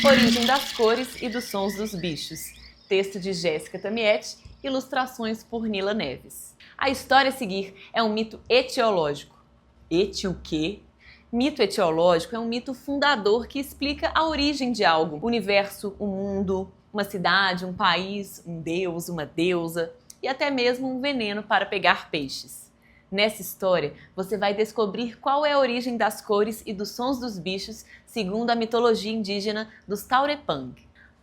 Origem das cores e dos sons dos bichos. Texto de Jéssica Tamietti, ilustrações por Nila Neves. A história a seguir é um mito etiológico. Eti o quê? Mito etiológico é um mito fundador que explica a origem de algo. O universo, o mundo, uma cidade, um país, um deus, uma deusa e até mesmo um veneno para pegar peixes. Nessa história, você vai descobrir qual é a origem das cores e dos sons dos bichos segundo a mitologia indígena dos Taurepang.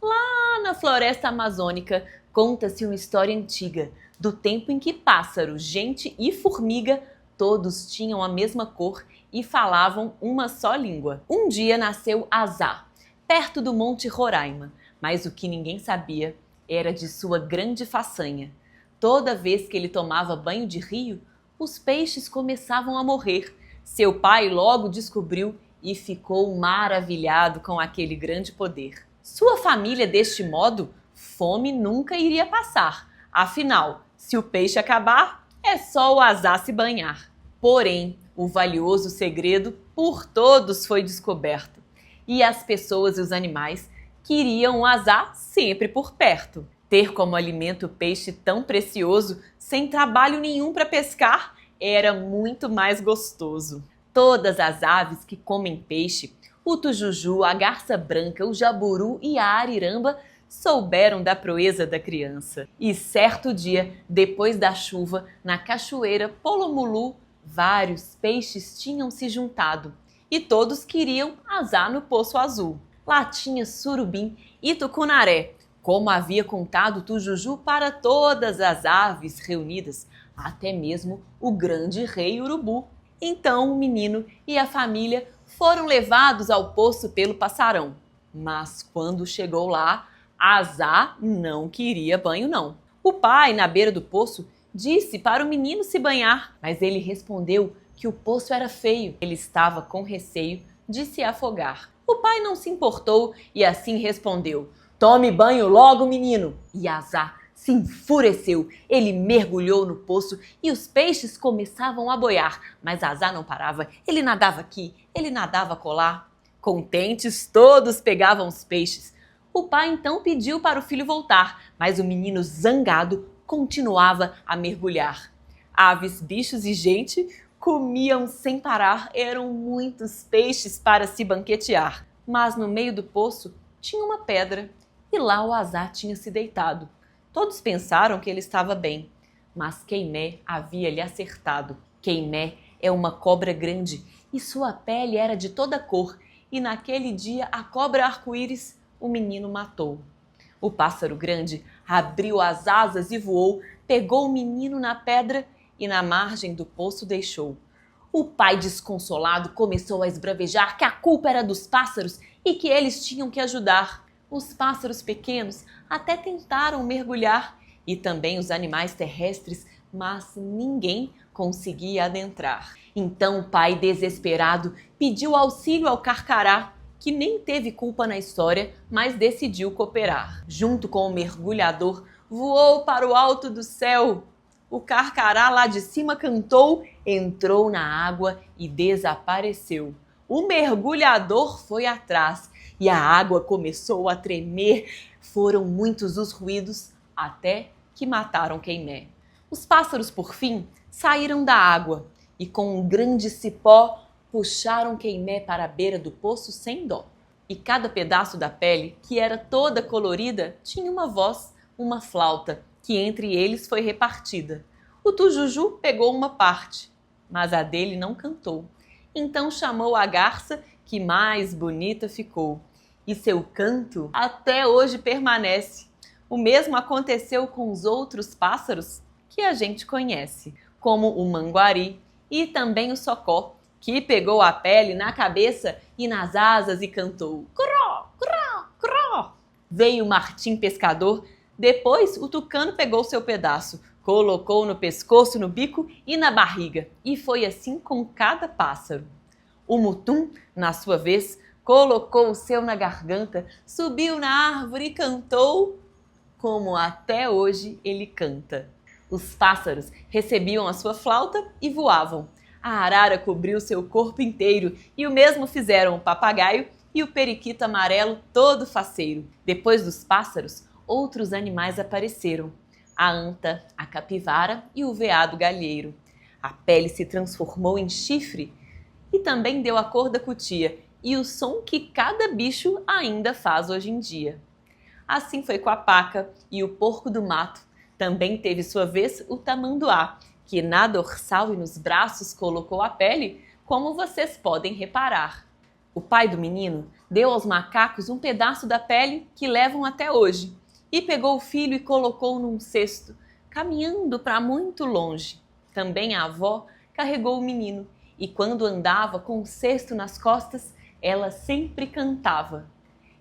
Lá na floresta amazônica, conta-se uma história antiga do tempo em que pássaro, gente e formiga todos tinham a mesma cor e falavam uma só língua. Um dia nasceu Azá, perto do Monte Roraima, mas o que ninguém sabia era de sua grande façanha. Toda vez que ele tomava banho de rio, os peixes começavam a morrer. Seu pai logo descobriu e ficou maravilhado com aquele grande poder. Sua família, deste modo, fome nunca iria passar. Afinal, se o peixe acabar, é só o Azá se banhar. Porém, o valioso segredo por todos foi descoberto. E as pessoas e os animais queriam o Azá sempre por perto. Ter como alimento o peixe tão precioso, sem trabalho nenhum para pescar, era muito mais gostoso. Todas as aves que comem peixe, o tujuju, a garça branca, o jaburu e a ariramba, souberam da proeza da criança. E certo dia, depois da chuva, na cachoeira Polomulu, vários peixes tinham se juntado e todos queriam Azá no Poço Azul. Lá tinha surubim e tucunaré, como havia contado Tujuju para todas as aves reunidas, até mesmo o grande rei urubu. Então o menino e a família foram levados ao poço pelo passarão. Mas quando chegou lá, Azá não queria banho não. O pai, na beira do poço, disse para o menino se banhar, mas ele respondeu que o poço era feio. Ele estava com receio de se afogar. O pai não se importou e assim respondeu: "Tome banho logo, menino!" E Azá se enfureceu. Ele mergulhou no poço e os peixes começavam a boiar. Mas Azá não parava. Ele nadava aqui, ele nadava acolá. Contentes, todos pegavam os peixes. O pai então pediu para o filho voltar, mas o menino, zangado, continuava a mergulhar. Aves, bichos e gente comiam sem parar. Eram muitos peixes para se banquetear. Mas no meio do poço tinha uma pedra e lá o Azá tinha se deitado. Todos pensaram que ele estava bem, mas Queimé havia lhe acertado. Queimé é uma cobra grande e sua pele era de toda cor, e naquele dia a cobra arco-íris o menino matou. O pássaro grande abriu as asas e voou, pegou o menino na pedra e na margem do poço deixou. O pai, desconsolado, começou a esbravejar que a culpa era dos pássaros e que eles tinham que ajudar. Os pássaros pequenos até tentaram mergulhar e também os animais terrestres, mas ninguém conseguia adentrar. Então o pai, desesperado, pediu auxílio ao carcará, que nem teve culpa na história, mas decidiu cooperar. Junto com o mergulhador, voou para o alto do céu. O carcará lá de cima cantou, entrou na água e desapareceu. O mergulhador foi atrás e a água começou a tremer. Foram muitos os ruídos até que mataram Queimé. Os pássaros, por fim, saíram da água e com um grande cipó puxaram Queimé para a beira do poço sem dó. E cada pedaço da pele, que era toda colorida, tinha uma voz, uma flauta, que entre eles foi repartida. O tujuju pegou uma parte, mas a dele não cantou. Então chamou a garça, que mais bonita ficou. E seu canto até hoje permanece. O mesmo aconteceu com os outros pássaros que a gente conhece, como o manguari e também o socó, que pegou a pele na cabeça e nas asas e cantou cró, cró, cró. Veio o martim pescador, depois o tucano pegou seu pedaço, colocou no pescoço, no bico e na barriga, e foi assim com cada pássaro. O mutum, na sua vez, colocou o seu na garganta, subiu na árvore e cantou como até hoje ele canta. Os pássaros recebiam a sua flauta e voavam. A arara cobriu seu corpo inteiro e o mesmo fizeram o papagaio e o periquito amarelo todo faceiro. Depois dos pássaros, outros animais apareceram. A anta, a capivara e o veado galheiro. A pele se transformou em chifre e também deu a cor da cutia e o som que cada bicho ainda faz hoje em dia. Assim foi com a paca e o porco do mato. Também teve sua vez o tamanduá, que na dorsal e nos braços colocou a pele, como vocês podem reparar. O pai do menino deu aos macacos um pedaço da pele que levam até hoje e pegou o filho e colocou num cesto, caminhando para muito longe. Também a avó carregou o menino e quando andava com o cesto nas costas, ela sempre cantava.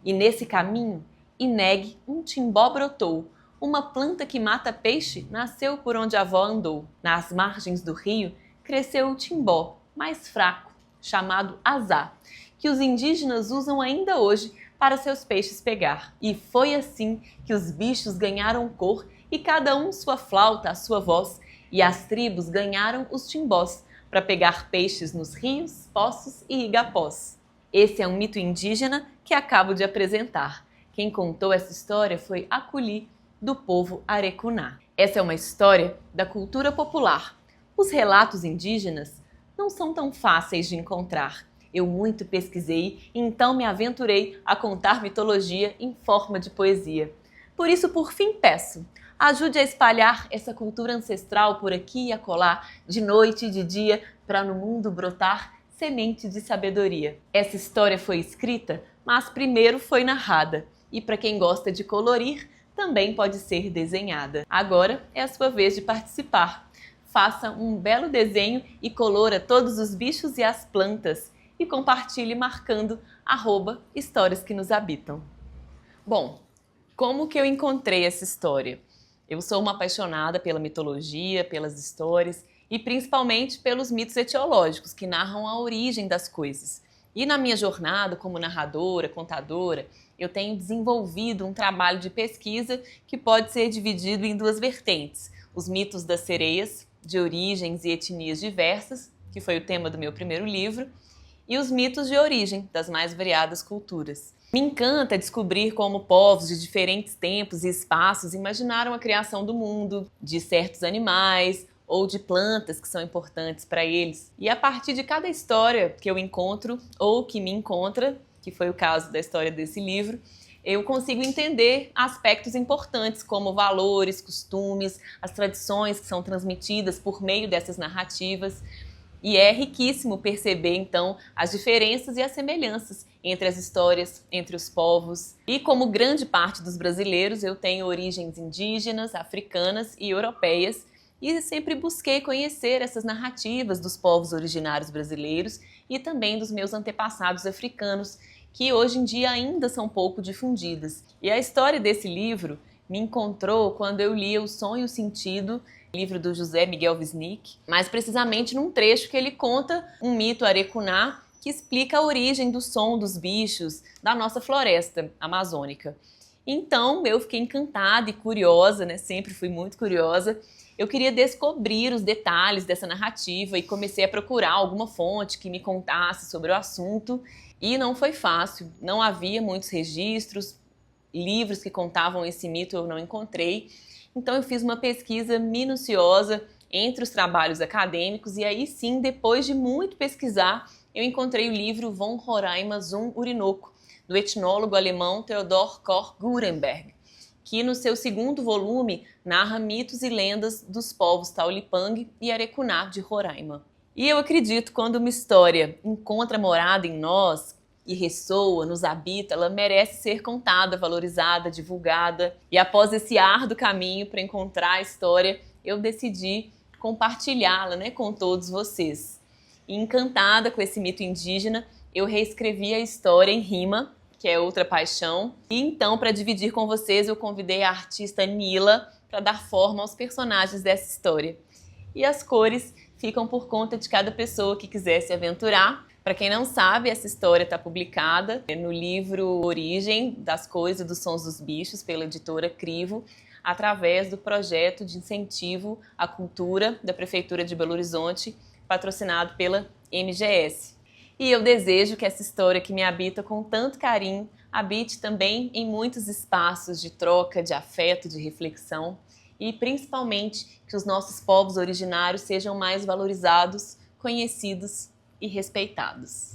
E nesse caminho, Ineg, um timbó brotou. Uma planta que mata peixe nasceu por onde a avó andou. Nas margens do rio cresceu o timbó, mais fraco, chamado azá, que os indígenas usam ainda hoje para seus peixes pegar. E foi assim que os bichos ganharam cor e cada um sua flauta, a sua voz, e as tribos ganharam os timbós para pegar peixes nos rios, poços e igapós. Esse é um mito indígena que acabo de apresentar. Quem contou essa história foi Aculi, do povo Arecuná. Essa é uma história da cultura popular. Os relatos indígenas não são tão fáceis de encontrar. Eu muito pesquisei e então me aventurei a contar mitologia em forma de poesia. Por isso, por fim, peço, ajude a espalhar essa cultura ancestral por aqui e acolá, de noite e de dia, para no mundo brotar semente de sabedoria. Essa história foi escrita, mas primeiro foi narrada. E para quem gosta de colorir, também pode ser desenhada. Agora é a sua vez de participar. Faça um belo desenho e colora todos os bichos e as plantas e compartilhe marcando @histórias que nos habitam. Bom, como que eu encontrei essa história? Eu sou uma apaixonada pela mitologia, pelas histórias e principalmente pelos mitos etiológicos que narram a origem das coisas. E na minha jornada como narradora, contadora, eu tenho desenvolvido um trabalho de pesquisa que pode ser dividido em duas vertentes. Os mitos das sereias, de origens e etnias diversas, que foi o tema do meu primeiro livro, e os mitos de origem das mais variadas culturas. Me encanta descobrir como povos de diferentes tempos e espaços imaginaram a criação do mundo, de certos animais ou de plantas que são importantes para eles. E a partir de cada história que eu encontro ou que me encontra, que foi o caso da história desse livro, eu consigo entender aspectos importantes como valores, costumes, as tradições que são transmitidas por meio dessas narrativas. E é riquíssimo perceber, então, as diferenças e as semelhanças entre as histórias, entre os povos. E como grande parte dos brasileiros, eu tenho origens indígenas, africanas e europeias, e sempre busquei conhecer essas narrativas dos povos originários brasileiros e também dos meus antepassados africanos, que hoje em dia ainda são pouco difundidas. E a história desse livro me encontrou quando eu lia O Som e o Sentido, livro do José Miguel Wisnik, mais precisamente num trecho que ele conta um mito arecuná que explica a origem do som dos bichos da nossa floresta amazônica. Então eu fiquei encantada e curiosa, né? Sempre fui muito curiosa. Eu queria descobrir os detalhes dessa narrativa e comecei a procurar alguma fonte que me contasse sobre o assunto. E não foi fácil, não havia muitos registros, livros que contavam esse mito eu não encontrei. Então eu fiz uma pesquisa minuciosa entre os trabalhos acadêmicos e aí sim, depois de muito pesquisar, eu encontrei o livro Von Roraima zum Orinoco, do etnólogo alemão Theodor Koch-Gurenberg, que no seu segundo volume narra mitos e lendas dos povos Taulipang e Arecuná de Roraima. E eu acredito, quando uma história encontra morada em nós e ressoa, nos habita, ela merece ser contada, valorizada, divulgada. E após esse árduo caminho para encontrar a história, eu decidi compartilhá-la, né, com todos vocês. E encantada com esse mito indígena, eu reescrevi a história em rima, que é outra paixão. E então, para dividir com vocês, eu convidei a artista Nila para dar forma aos personagens dessa história. E as cores ficam por conta de cada pessoa que quiser se aventurar. Para quem não sabe, essa história está publicada no livro Origem das Cores e dos Sons dos Bichos, pela editora Crivo, através do projeto de incentivo à cultura da Prefeitura de Belo Horizonte patrocinado pela MGS. E eu desejo que essa história que me habita com tanto carinho habite também em muitos espaços de troca, de afeto, de reflexão e principalmente que os nossos povos originários sejam mais valorizados, conhecidos e respeitados.